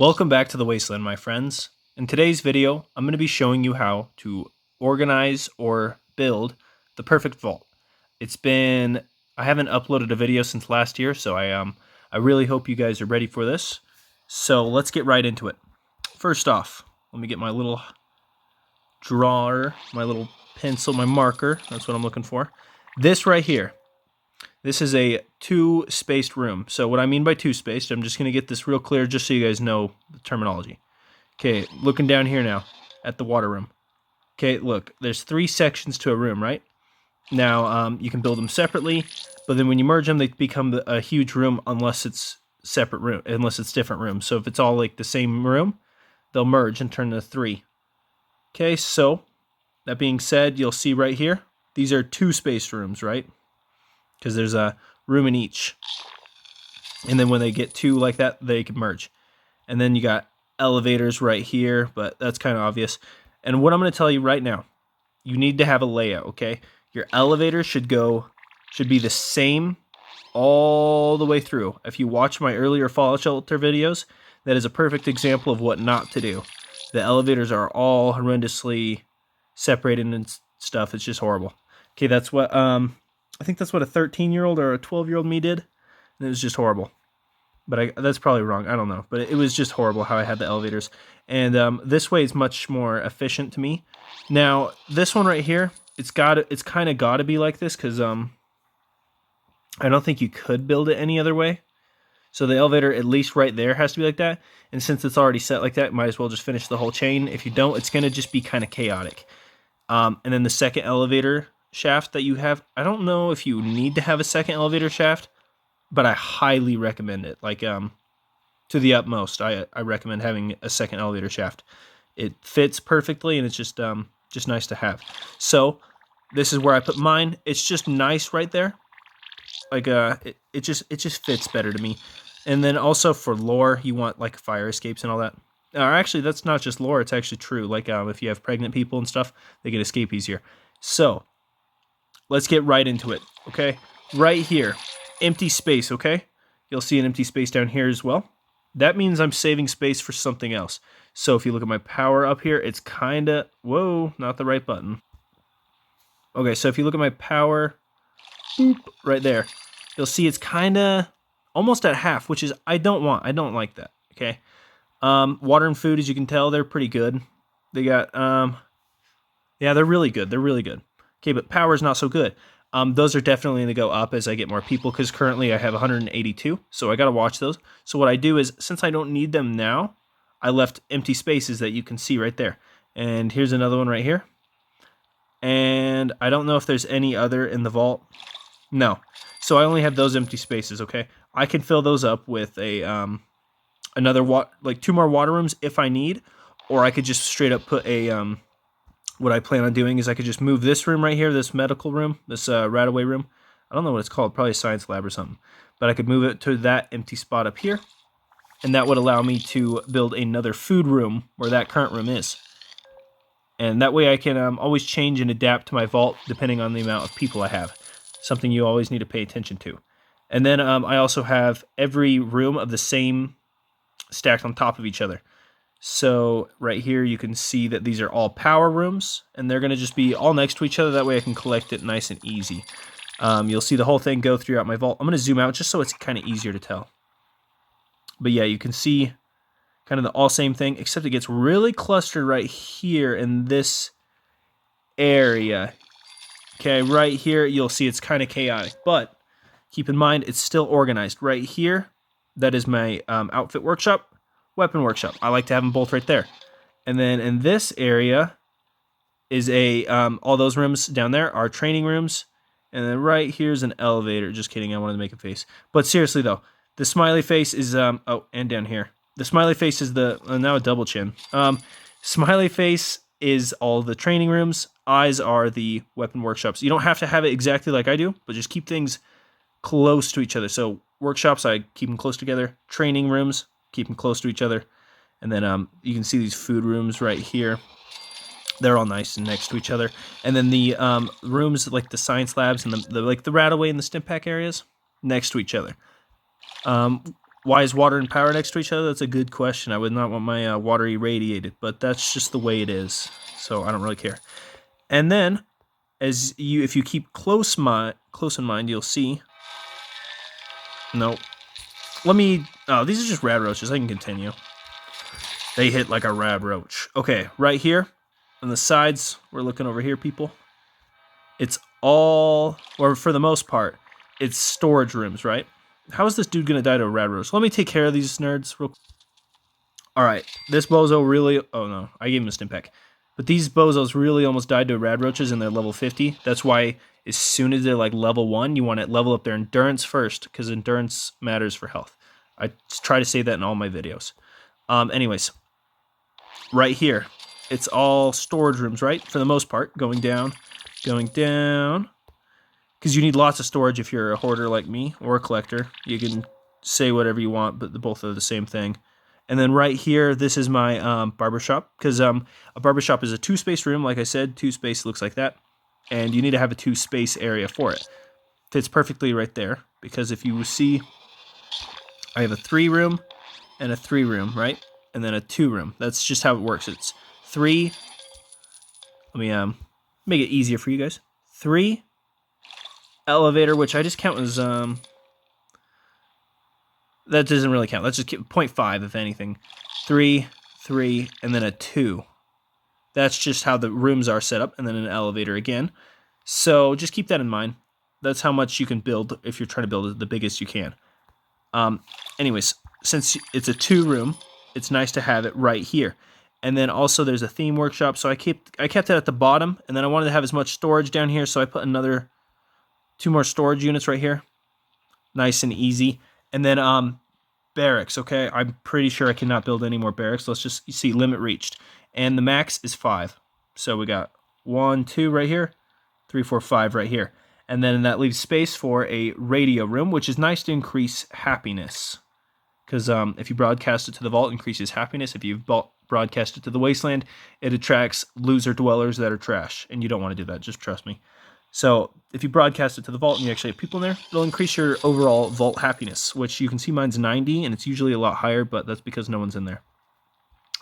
Welcome back to the Wasteland, my friends. In today's video, I'm going to be showing you how to organize or build the perfect vault. I haven't uploaded a video since last year, so I really hope you guys are ready for this. So let's get right into it. First off, let me get my little drawer, my little pencil, my marker. That's what I'm looking for. This right here. This is a two-spaced room. So what I mean by two-spaced, I'm just going to get this real clear just so you guys know the terminology. Okay, looking down here now at the water room. Okay, look, there's 3 sections to a room, right? Now, you can build them separately, but then when you merge them, they become a huge room unless it's separate room, unless it's different rooms. So if it's all like the same room, they'll merge and turn into 3. Okay, so that being said, you'll see right here, these are two-spaced rooms, right? Because there's a room in each. And then when they get 2 like that, they can merge. And then you got elevators right here, but that's kind of obvious. And what I'm going to tell you right now, you need to have a layout, okay? Your elevator should be the same all the way through. If you watch my earlier fallout shelter videos, that is a perfect example of what not to do. The elevators are all horrendously separated and stuff. It's just horrible. Okay, that's what I think that's what a 13-year-old or a 12-year-old me did, and it was just horrible. But that's probably wrong. I don't know. But it was just horrible how I had the elevators. And this way is much more efficient to me. Now, this one right here, it's kind of got to be like this because I don't think you could build it any other way. So the elevator, at least right there, has to be like that. And since it's already set like that, might as well just finish the whole chain. If you don't, it's going to just be kind of chaotic. And then the second elevator shaft that you have, I don't know if you need to have a second elevator shaft, but I highly recommend it. Like, to the utmost, I recommend having a second elevator shaft. It fits perfectly, and it's just nice to have. So this is where I put mine. It's just nice right there. Like, it just fits better to me. And then also for lore, you want like fire escapes and all that. Actually, that's not just lore; it's actually true. Like, if you have pregnant people and stuff, they can escape easier. So let's get right into it. Okay, right here. Empty space, okay? You'll see an empty space down here as well. That means I'm saving space for something else. So if you look at my power up here, it's kind of... Whoa, not the right button. Okay, so if you look at my power, boop, right there, you'll see it's kind of almost at half, which is I don't like that, okay? Water and food, as you can tell, they're pretty good. They got... yeah, they're really good. They're really good. Okay, but power's not so good. Those are definitely going to go up as I get more people because currently I have 182, so I got to watch those. So what I do is, since I don't need them now, I left empty spaces that you can see right there. And here's another one right here. And I don't know if there's any other in the vault. No. So I only have those empty spaces, okay? I can fill those up with a another like 2 more water rooms if I need, or I could just straight up put a what I plan on doing is I could just move this room right here, this medical room, this Radaway room. I don't know what it's called, probably a science lab or something. But I could move it to that empty spot up here, and that would allow me to build another food room where that current room is. And that way I can always change and adapt to my vault depending on the amount of people I have. Something you always need to pay attention to. And then I also have every room of the same stacked on top of each other. So right here you can see that these are all power rooms, and they're going to just be all next to each other. That way I can collect it nice and easy. You'll see the whole thing go throughout my vault. I'm going to zoom out just so it's kind of easier to tell. But yeah, you can see kind of the all same thing, except it gets really clustered right here in this area. Okay, right here you'll see it's kind of chaotic, but keep in mind it's still organized. Right here, that is my outfit workshop. Weapon workshop. I like to have them both right there. And then in this area is all those rooms down there are training rooms. And then right here's an elevator. Just kidding, I wanted to make a face. But seriously though, the smiley face is oh, and down here. The smiley face is the now a double chin. Smiley face is all the training rooms. Eyes are the weapon workshops. You don't have to have it exactly like I do, but just keep things close to each other. So workshops, I keep them close together. Training rooms, keep them close to each other. And then you can see these food rooms right here. They're all nice and next to each other. And then the rooms like the science labs and the like the Radaway and the Stimpak areas next to each other. Why is water and power next to each other? That's a good question. I would not want my water irradiated, but that's just the way it is. So I don't really care. And then, if you keep close in mind, you'll see. No, let me. Oh, these are just rad roaches. I can continue. They hit like a rad roach. Okay, right here on the sides. We're looking over here, people. It's all, or for the most part, it's storage rooms, right? How is this dude gonna die to a rad roach? Let me take care of these nerds real quick. Alright, this bozo really... Oh no, I gave him a stim pack. But these bozos really almost died to rad roaches and they're level 50. That's why as soon as they're like level 1, you want to level up their endurance first, because endurance matters for health. I try to say that in all my videos. Anyways, right here, it's all storage rooms, right? For the most part, going down, because you need lots of storage if you're a hoarder like me or a collector. You can say whatever you want, but both are the same thing. And then right here, this is my barbershop, because a barbershop is a 2-space room. Like I said, 2-space looks like that. And you need to have a 2-space area for it. Fits perfectly right there, because if you see, I have a 3-room and a 3-room, right? And then a 2-room. That's just how it works. It's 3. Let me make it easier for you guys. 3 elevator, which I just count as that doesn't really count. Let's just keep 0.5 if anything. 3, 3, and then a 2. That's just how the rooms are set up, and then an elevator again. So just keep that in mind. That's how much you can build if you're trying to build the biggest you can. Anyways, since it's a 2-room, it's nice to have it right here. And then also there's a theme workshop, so I kept it at the bottom, and then I wanted to have as much storage down here, so I put another 2 more storage units right here. Nice and easy. And then barracks, okay? I'm pretty sure I cannot build any more barracks. Let's just see, limit reached. And the max is 5. So we got 1, 2 right here, 3, 4, 5 right here. And then that leaves space for a radio room, which is nice to increase happiness. Because if you broadcast it to the vault, it increases happiness. If you broadcast it to the wasteland, it attracts loser dwellers that are trash. And you don't want to do that, just trust me. So if you broadcast it to the vault and you actually have people in there, it'll increase your overall vault happiness, which you can see mine's 90, and it's usually a lot higher, but that's because no one's in there.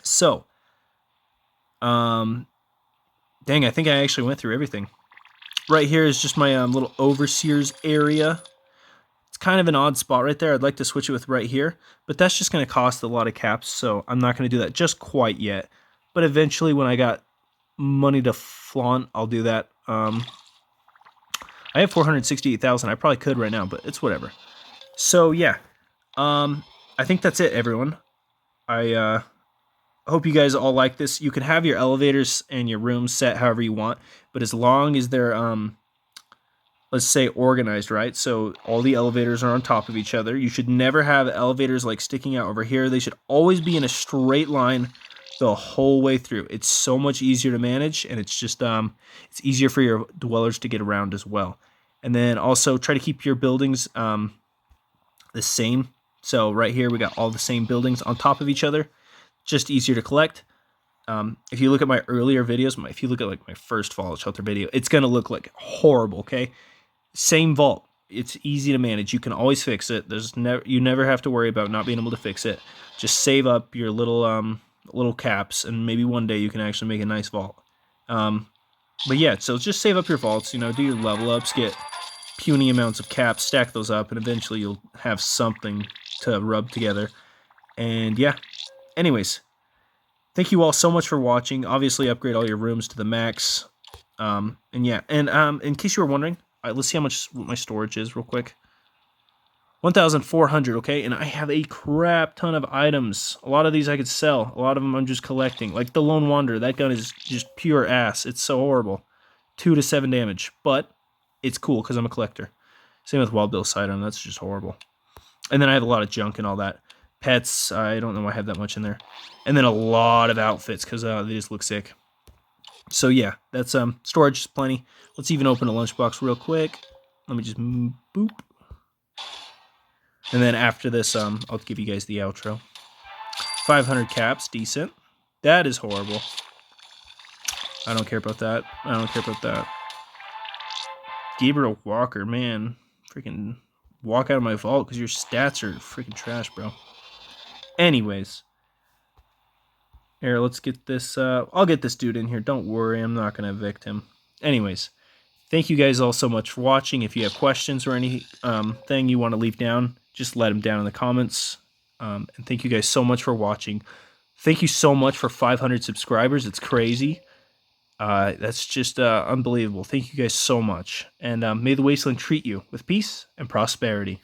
So, dang, I think I actually went through everything. Right here is just my little overseer's area. It's kind of an odd spot right there. I'd like to switch it with right here, but that's just going to cost a lot of caps, so I'm not going to do that just quite yet. But eventually, when I got money to flaunt, I'll do that. I have 468,000. I probably could right now, but it's whatever. So yeah, I think that's it, everyone. I hope you guys all like this. You can have your elevators and your rooms set however you want, but as long as they're let's say organized, right? So all the elevators are on top of each other. You should never have elevators like sticking out over here. They should always be in a straight line the whole way through. It's so much easier to manage, and it's just it's easier for your dwellers to get around as well. And then also try to keep your buildings the same. So right here we got all the same buildings on top of each other. Just easier to collect. If you look at my earlier videos, if you look at like my first Fallout Shelter video, it's gonna look like horrible. Okay, same vault. It's easy to manage. You can always fix it. You never have to worry about not being able to fix it. Just save up your little caps, and maybe one day you can actually make a nice vault. But yeah, so just save up your vaults, do your level ups, get puny amounts of caps, stack those up, and eventually you'll have something to rub together. And yeah, anyways, thank you all so much for watching. Obviously, upgrade all your rooms to the max. And yeah, and in case you were wondering, let's see what my storage is real quick. 1,400, okay? And I have a crap ton of items. A lot of these I could sell. A lot of them I'm just collecting. Like the Lone Wanderer, that gun is just pure ass. It's so horrible. 2 to 7 damage. But it's cool because I'm a collector. Same with Wild Bill Sidearm. That's just horrible. And then I have a lot of junk and all that. Pets, I don't know why I have that much in there. And then a lot of outfits because they just look sick. So yeah, that's storage is plenty. Let's even open a lunchbox real quick. Let me just boop. And then after this, I'll give you guys the outro. 500 caps, decent. That is horrible. I don't care about that. I don't care about that. Gabriel Walker, man. Freaking walk out of my vault because your stats are freaking trash, bro. Anyways. Here, let's get this. I'll get this dude in here. Don't worry, I'm not going to evict him. Anyways, thank you guys all so much for watching. If you have questions or any thing you want to leave down, just let them down in the comments. And thank you guys so much for watching. Thank you so much for 500 subscribers. It's crazy. That's just unbelievable. Thank you guys so much. And may the Wasteland treat you with peace and prosperity.